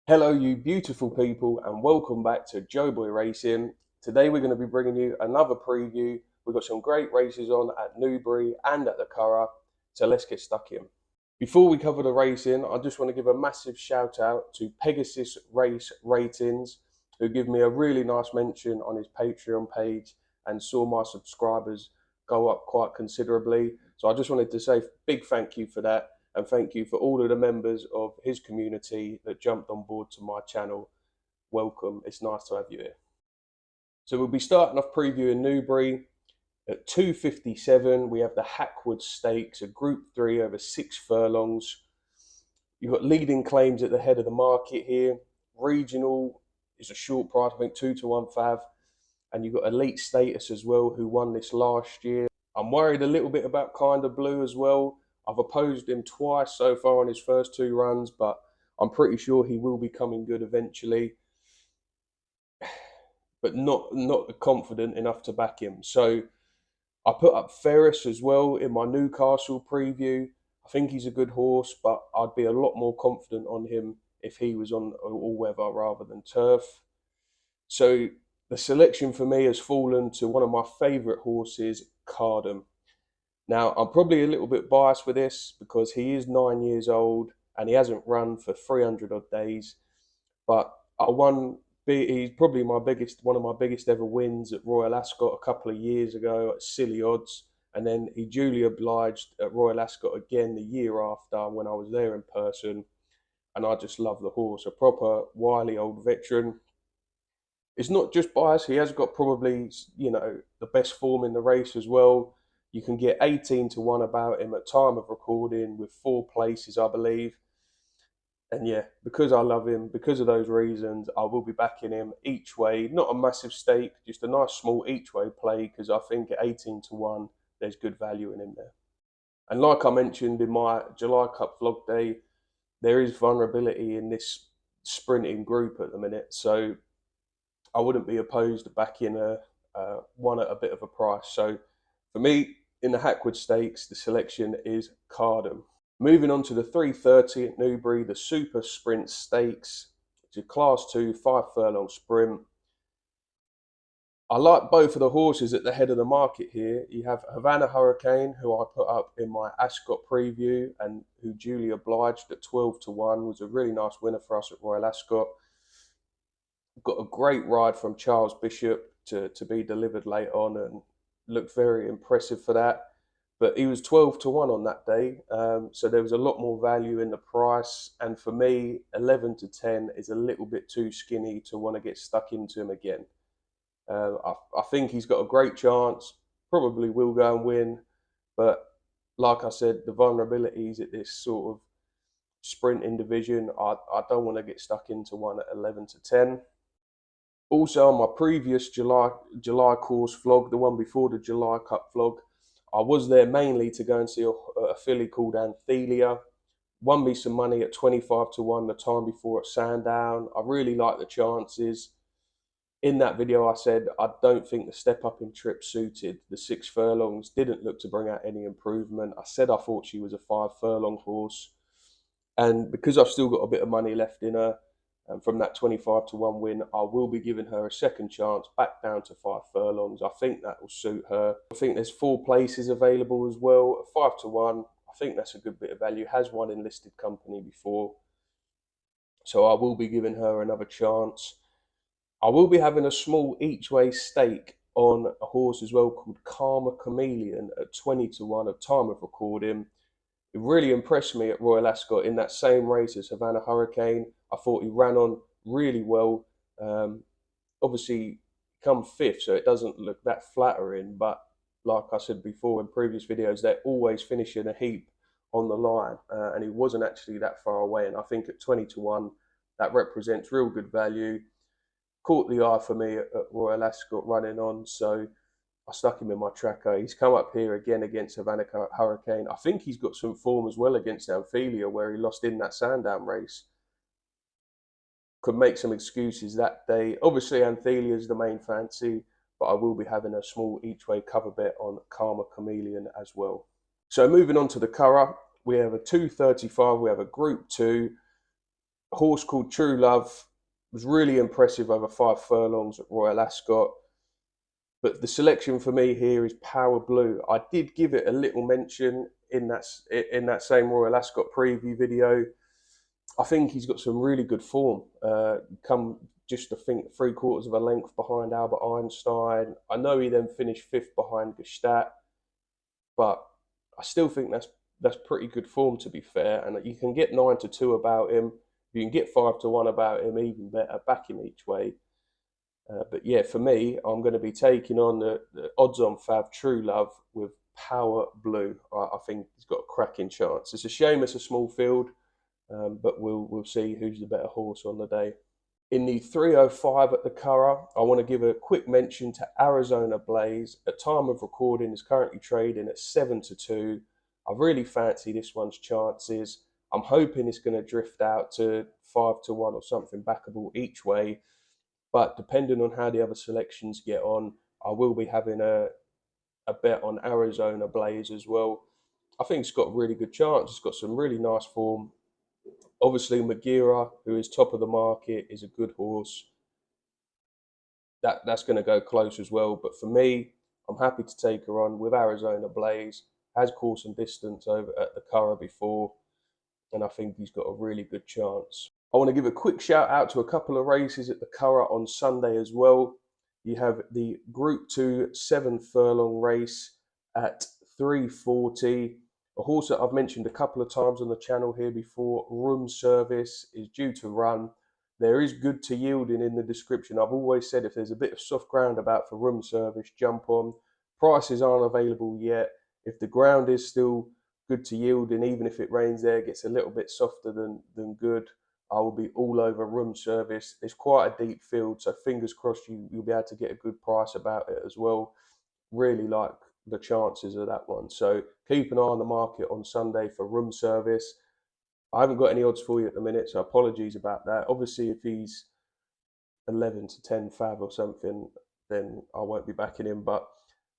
Hello, you beautiful people, and welcome back to Joeboy Racing. Today, we're going to be bringing you another preview. We've got some great races on at Newbury and at the Curragh, so let's get stuck in. Before we cover the racing, I just want to give a massive shout out to Pegasus Race Ratings, who give me a really nice mention on his Patreon page and saw my subscribers go up quite considerably. So I just wanted to say big thank you for that. And thank you for all of the members of his community that jumped on board to my channel. Welcome. It's nice to have you here. So we'll be starting off previewing Newbury. At 2:57, we have the Hackwood Stakes, a Group 3 over 6 furlongs. You've got leading claims at the head of the market here. Regional is a short price, I think 2-1 fav. And you've got Elite Status as well, who won this last year. I'm worried a little bit about Kinda Blue as well. I've opposed him twice so far on his first 2 runs, but I'm pretty sure he will be coming good eventually. But not confident enough to back him. So I put up Ferris as well in my Newcastle preview. I think he's a good horse, but I'd be a lot more confident on him if he was on all weather rather than turf. So the selection for me has fallen to one of my favourite horses, Cardham. Now, I'm probably a little bit biased with this because he is 9 years old and he hasn't run for 300 odd days. But he's probably one of my biggest ever wins at Royal Ascot a couple of years ago at silly odds. And then he duly obliged at Royal Ascot again the year after when I was there in person. And I just love the horse, a proper wily old veteran. It's not just bias, he has got probably, the best form in the race as well. You can get 18-1 about him at time of recording with 4 places, I believe. And yeah, because I love him, because of those reasons, I will be backing him each way. Not a massive stake, just a nice small each way play because I think at 18-1, there's good value in him there. And like I mentioned in my July Cup vlog day, there is vulnerability in this sprinting group at the minute. So I wouldn't be opposed to backing one at a bit of a price. So for me, in the Hackwood Stakes, the selection is Cardham. Moving on to the 3:30 at Newbury, the Super Sprint Stakes. It's a Class 2 5 furlong sprint. I like both of the horses at the head of the market here. You have Havana Hurricane, who I put up in my Ascot preview and who duly obliged at 12-1, was a really nice winner for us at Royal Ascot. Got a great ride from Charles Bishop to be delivered late on and looked very impressive for that. But he was 12-1 on that day, so there was a lot more value in the price. And for me, 11-10 is a little bit too skinny to want to get stuck into him again. I think he's got a great chance, probably will go and win. But like I said, the vulnerabilities at this sort of sprinting division, I don't want to get stuck into one at 11-10. Also, on my previous July course vlog, the one before the July Cup vlog, I was there mainly to go and see a filly called Anthelia. Won me some money at 25-1 the time before at Sandown. I really like the chances. In that video, I said I don't think the step up in trip suited. The 6 furlongs didn't look to bring out any improvement. I said I thought she was a 5 furlong horse. And because I've still got a bit of money left in her, and from that 25-1 win, I will be giving her a second chance back down to 5 furlongs. I think that will suit her. I think there's 4 places available as well. 5-1, I think that's a good bit of value. Has won in listed company before. So I will be giving her another chance. I will be having a small each way stake on a horse as well called Karma Chameleon at 20-1 at time of recording. It really impressed me at Royal Ascot in that same race as Havana Hurricane. I thought he ran on really well. Obviously, come 5th, so it doesn't look that flattering. But like I said before in previous videos, they're always finishing a heap on the line. And he wasn't actually that far away. And I think at 20-1, that represents real good value. Caught the eye for me at Royal Ascot running on. So I stuck him in my tracker. He's come up here again against Havana Hurricane. I think he's got some form as well against Anthelia, where he lost in that Sandown race. Could make some excuses that day. Obviously, Anthelia is the main fancy, but I will be having a small each way cover bet on Karma Chameleon as well. So moving on to the Curragh, we have a 2:35. We have a Group 2. A horse called True Love was really impressive over 5 furlongs at Royal Ascot. But the selection for me here is Power Blue. I did give it a little mention in that same Royal Ascot preview video. I think he's got some really good form. Come just I think 3/4 of a length behind Albert Einstein. I know he then finished fifth behind Gstaad, but I still think that's pretty good form, to be fair. And you can get 9-2 about him. You can get 5-1 about him, even better. Back him each way. But yeah, for me, I'm going to be taking on the odds-on fav True Love with Power Blue. I think he's got a cracking chance. It's a shame it's a small field, but we'll see who's the better horse on the day. In the 305 at the Curragh, I want to give a quick mention to Arizona Blaze. At time of recording, is currently trading at 7-2. I really fancy this one's chances. I'm hoping it's going to drift out to 5-1 or something backable each way. But depending on how the other selections get on, I will be having a bet on Arizona Blaze as well. I think it's got a really good chance. It's got some really nice form. Obviously, Magira, who is top of the market, is a good horse. That's going to go close as well. But for me, I'm happy to take her on with Arizona Blaze. Has course and distance over at the Curragh before, and I think he's got a really good chance. I want to give a quick shout out to a couple of races at the Curragh on Sunday as well. You have the Group 2 7 furlong race at 3:40. A horse that I've mentioned a couple of times on the channel here before, Room Service, is due to run. There is good to yielding in the description. I've always said if there's a bit of soft ground about for Room Service, jump on. Prices aren't available yet. If the ground is still good to yielding, even if it rains there, gets a little bit softer than good, I will be all over Room Service. It's quite a deep field, so fingers crossed you'll be able to get a good price about it as well. Really like the chances of that one. So keep an eye on the market on Sunday for Room Service. I haven't got any odds for you at the minute, so apologies about that. Obviously, if he's 11-10 fab or something, then I won't be backing him, but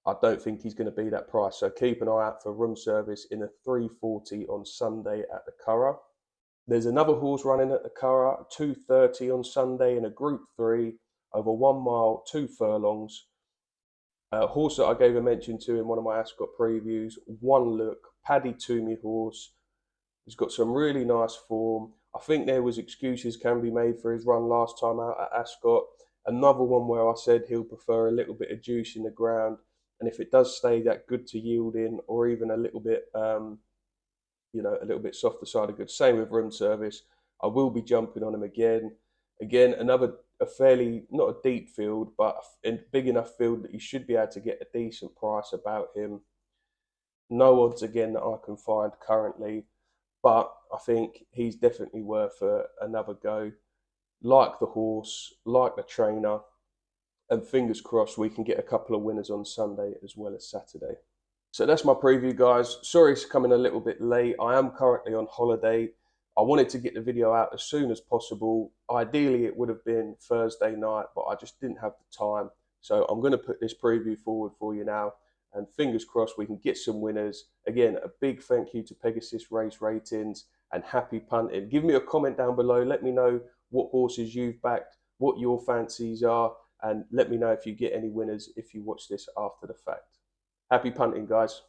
I don't think he's going to be that price. So keep an eye out for Room Service in a 3:40 on Sunday at the Curragh. There's another horse running at the Curragh, 2:30 on Sunday in a Group 3 over 1 mile, 2 furlongs. A horse that I gave a mention to in one of my Ascot previews, One Look, Paddy Toomey horse. He's got some really nice form. I think there was excuses can be made for his run last time out at Ascot. Another one where I said he'll prefer a little bit of juice in the ground. And if it does stay that good to yield in, or even a little bit a little bit softer side of good. Same with Room Service. I will be jumping on him again. Again, another a fairly not a deep field, but a big enough field that you should be able to get a decent price about him. No odds again that I can find currently, but I think he's definitely worth another go. Like the horse, like the trainer, and fingers crossed we can get a couple of winners on Sunday as well as Saturday. So that's my preview, guys. Sorry it's coming a little bit late. I am currently on holiday. I wanted to get the video out as soon as possible. Ideally, it would have been Thursday night, but I just didn't have the time. So I'm going to put this preview forward for you now. And fingers crossed we can get some winners. Again, a big thank you to Pegasus Race Ratings and happy punting. Give me a comment down below. Let me know what horses you've backed, what your fancies are, and let me know if you get any winners if you watch this after the fact. Happy punting, guys.